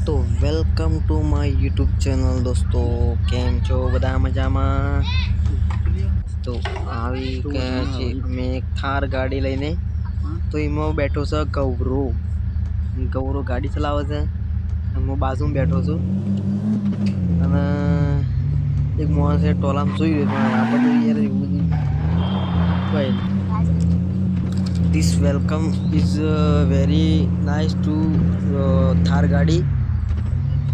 तो welcome to my YouTube channel दोस्तों। केम छो बधा मजाમાં? તો આવી કે છે અમે એક થાર ગાડી લઈને તો એમાં બેઠો છે ગૌરવ ગાડી ચલાવે છે અને હું બાજુમાં બેઠો છું અને એક માણસે ટોલામાં જોઈ રહ્યો પણ આ બધું યાર એવું કોઈ This welcome is very nice to Thar गाड़ी।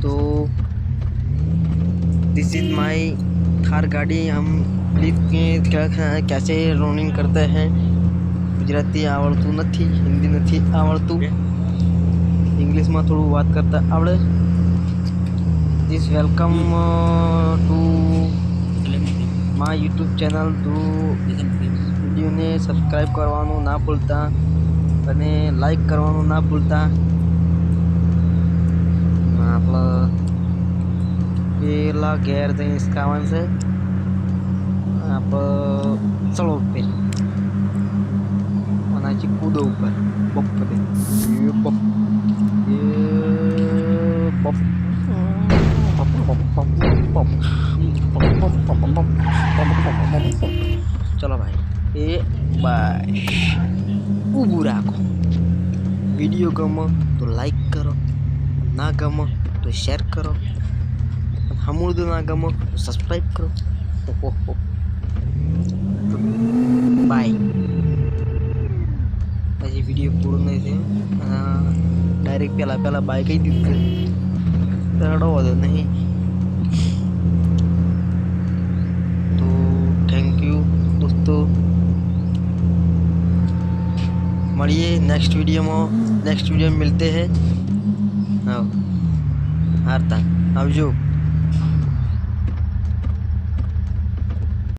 तो दिस इज माय थार गाड़ी। हम लिफ्ट के कैसे रनिंग करते हैं गुजराती आवड़तु नहीं, हिंदी नहीं आवड़तु, इंग्लिश में थोड़ा बात करता आवड़े। This welcome to my YouTube channel. तो वीडियो ने सब्सक्राइब करवानो ना भूलता અને લાઈક કરવાનું ના ભૂલતા। આપણે પેલા ઘેર જઈને ખાવાનું છે આપણે ચલો ઉપર અને કૂદો ઉપર બપ चलो भाई ए बाय। ऊबू राखो। वीडियो गमो तो लाइक करो, ना गमो तो शेयर करो, हमूर्द ना गमो तो सब्सक्राइब करो। बाय। हजी वीडियो पूर्ण नहीं थे डायरेक्ट पहला बाय कही दीधुं तो वांधो नहीं। तो थैंक यू दोस्तों। મળીએ नेक्स्ट वीडियो में मिलते हैं। हाँ हारता आवजो।